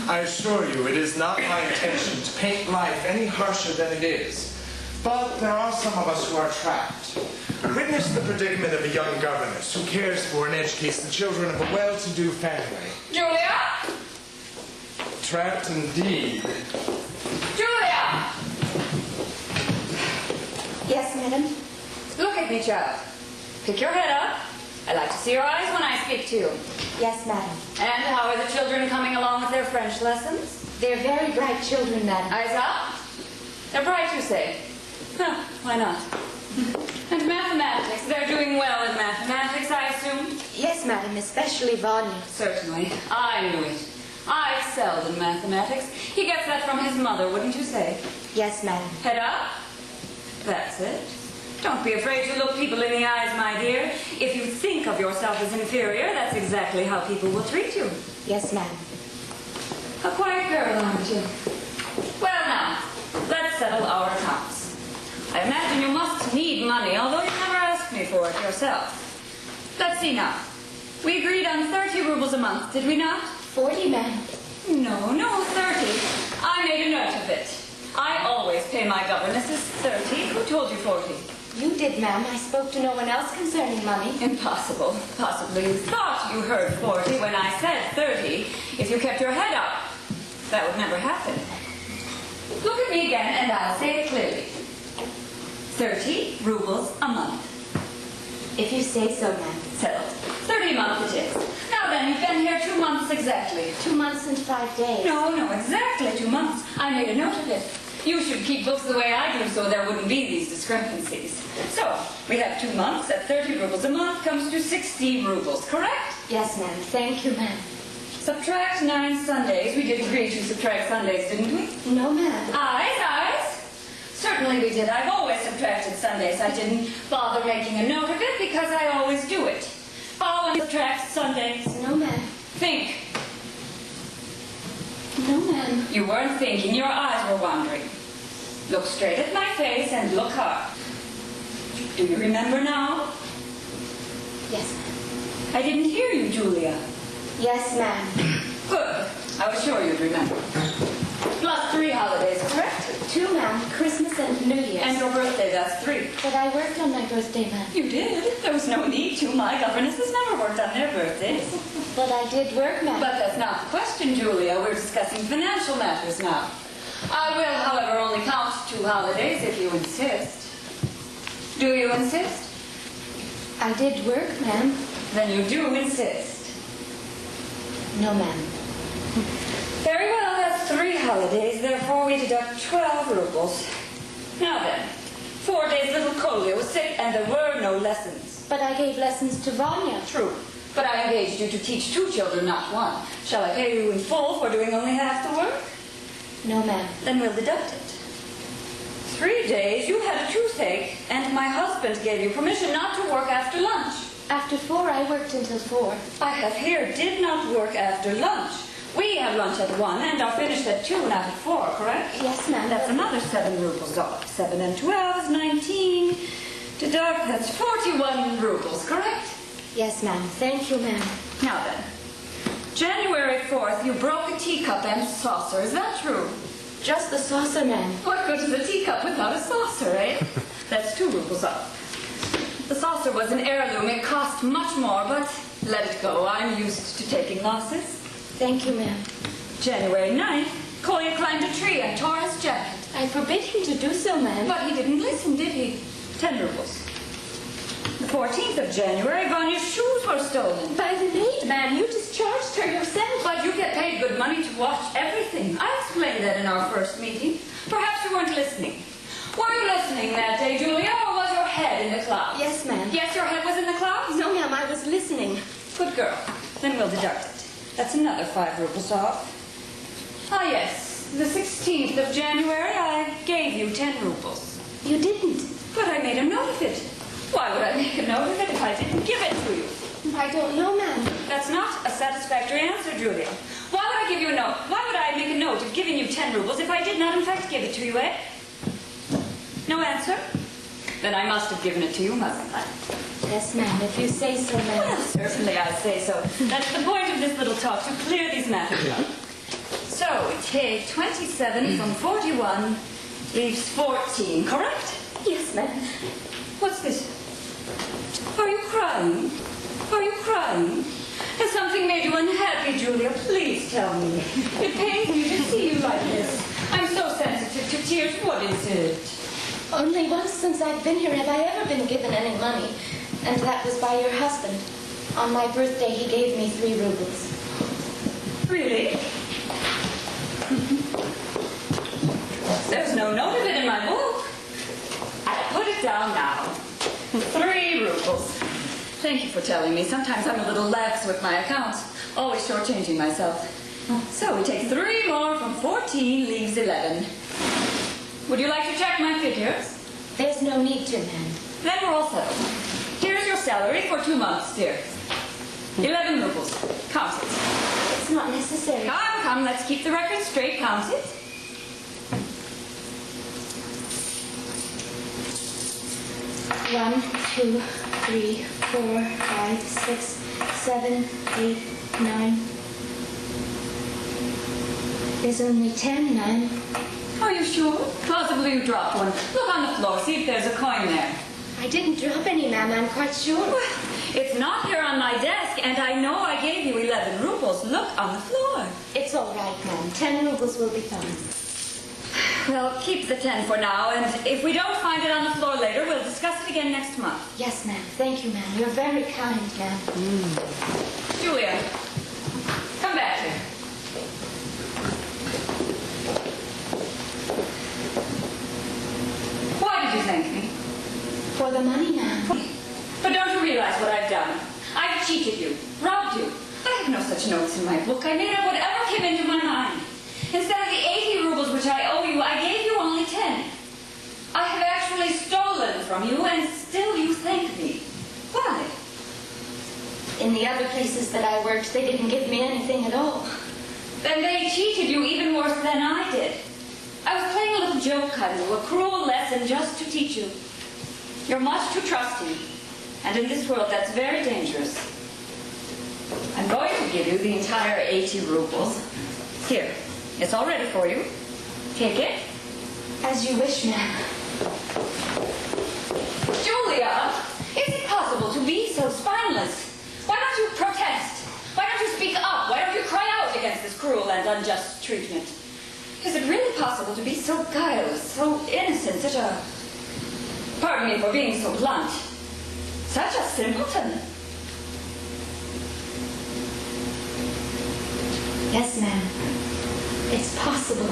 I assure you, it is not my intention to paint life any harsher than it is. But there are some of us who are trapped. Witness the predicament of a young governess who cares for and educates the children of a well-to-do family. Julia? Trapped indeed. Julia! Yes, madam? Look at me, child. Pick your head up. I like to see your eyes when I speak to you. Yes, madam. And how are the children coming along with their French lessons? They're very bright children, madam. Eyes up? They're bright, you say? Huh, why not? And mathematics, they're doing well in mathematics, I assume? Yes, madam, especially Vanya. Certainly. I knew it. I excelled in mathematics. He gets that from his mother, wouldn't you say? Yes, madam. Head up. That's it. Don't be afraid to look people in the eyes, my dear. If you think of yourself as inferior, that's exactly how people will treat you. Yes, madam. A quiet girl, aren't you? Well, now, let's settle our accounts. I imagine you must need money, although you never asked me for it yourself. Let's see now. We agreed on 30 rubles a month, did we not? 40, madam. No, 30. I made a note of it. I always pay my governesses 30. Who told you 40? You did, ma'am. I spoke to no one else concerning money. Impossible. Possibly you thought you heard 40 when I said 30. If you kept your head up, that would never happen. Look at me again and I'll say it clearly. 30 rubles a month. If you say so, ma'am. Settled. 30 a month it is. Now then, you've been here 2 months exactly. 2 months and 5 days. No, exactly 2 months. I made a note of it. You should keep books the way I do so there wouldn't be these discrepancies. So, we have 2 months at 30 rubles a month comes to 60 rubles, correct? Yes, ma'am. Thank you, ma'am. Subtract 9 Sundays. We did agree to subtract Sundays, didn't we? No, ma'am. Eyes. Certainly we did. I've always subtracted Sundays. I didn't bother making a note of it because I always do it. Follow and subtract Sundays. No, ma'am. Think. No, ma'am. You weren't thinking. Your eyes were wandering. Look straight at my face and look hard. Do you remember now? Yes, ma'am. I didn't hear you, Julia. Yes, ma'am. Good. I was sure you'd remember. Plus 3 holidays, correct? 2, ma'am. Christmas and New Year's. And your birthday, that's 3. But I worked on my birthday, ma'am. You did. There was no need to. My governesses never worked on their birthdays. But I did work, ma'am. But that's not the question, Julia. We're discussing financial matters now. I will, however, only count 2 holidays if you insist. Do you insist? I did work, ma'am. Then you do insist. No, ma'am. Very well, that's 3 holidays. Therefore, we deduct 12 rubles. Now then, 4 days little Kolya was sick and there were no lessons. But I gave lessons to Vanya. True. But I engaged you to teach 2 children, not 1. Shall I pay you in full for doing only half the work? No, ma'am. Then we'll deduct it. 3 days you had a toothache, and my husband gave you permission not to work after lunch. After 4, I worked until 4. I have here did not work after lunch. We have lunch at 1 and are finished at 2 and out of 4, correct? Yes, ma'am. That's another 7 rubles off. 7 and 12 is 19. Deduct, that's 41 rubles, correct? Yes, ma'am. Thank you, ma'am. Now then, January 4th, you broke a teacup and saucer. Is that true? Just the saucer, ma'am. What good is a teacup without a saucer, eh? That's 2 rubles off. The saucer was an heirloom. It cost much more, but let it go. I'm used to taking losses. Thank you, ma'am. January 9th, Kolya climbed a tree and tore his jacket. I forbid him to do so, ma'am. But he didn't listen, did he? 10 rubles. The 14th of January, Vanya's shoes were stolen. By the maid, ma'am. You discharged her yourself. But you get paid good money to watch everything. I explained that in our first meeting. Perhaps you weren't listening. Were you listening that day, Julia, or was your head in the clouds? Yes, ma'am. Yes, your head was in the clouds? No, ma'am. I was listening. Good girl. Then we'll deduct it. That's another 5 rubles off. Ah, yes. The 16th of January, I gave you 10 rubles. You didn't. But I made a note of it. Why would I make a note of it if I didn't give it to you? I don't know, ma'am. That's not a satisfactory answer, Julia. Why would I give you a note? Why would I make a note of giving you 10 rubles if I did not, in fact, give it to you, eh? No answer? Then I must have given it to you, mustn't I? Yes, ma'am. If you say so, ma'am. Well, certainly I say so. That's the point of this little talk, to clear these matters up. take 27 from 41 leaves 14, correct? Yes, ma'am. What's this? Are you crying? Are you crying? Has something made you unhappy, Julia? Please tell me. It pains me to see you like this. I'm so sensitive to tears. What is it? Only once since I've been here have I ever been given any money, and that was by your husband. On my birthday, he gave me 3 rubles. Really? There's no note of it in my book. I'll put it down now. 3 rubles. Thank you for telling me. Sometimes I'm a little lax with my accounts, always shortchanging myself. So we take 3 more from 14 leaves 11. Would you like to check my figures? There's no need to, ma'am. Then we're all settled. Here's your salary for 2 months, dear. 11 rubles. Count it. It's not necessary. Come, let's keep the record straight. Count it. 1, 2, 3, 4, 5, 6, 7, 8, 9. There's only 10, ma'am. Are you sure? Possibly you dropped one. Look on the floor, see if there's a coin there. I didn't drop any, ma'am. I'm quite sure. Well, it's not here on my desk, and I know I gave you 11 rubles. Look on the floor. It's all right, ma'am. 10 rubles will be fine. Well, keep the 10 for now, and if we don't find it on the floor later, we'll discuss it again next month. Yes, ma'am. Thank you, ma'am. You're very kind, ma'am. Julia, come back here. Why did you thank me? For the money, ma'am. But don't you realize what I've done? I've cheated you, robbed you. I have no such notes in my book. I made up whatever came into my mind. Instead of the 80 rubles which I owe you, I gave you only 10. I have actually stolen from you, and still you thank me. Why? In the other places that I worked, they didn't give me anything at all. Then they cheated you even worse than I did. I was playing a little joke on you, a cruel lesson just to teach you. You're much too trusting, and in this world that's very dangerous. I'm going to give you the entire 80 rubles. Here, it's all ready for you. Take it. As you wish, ma'am. Julia, is it possible to be so spineless? Why don't you protest? Why don't you speak up? Why don't you cry out against this cruel and unjust treatment? Is it really possible to be so guileless, so innocent, such a... Pardon me for being so blunt. Such a simpleton. Yes, ma'am. It's possible.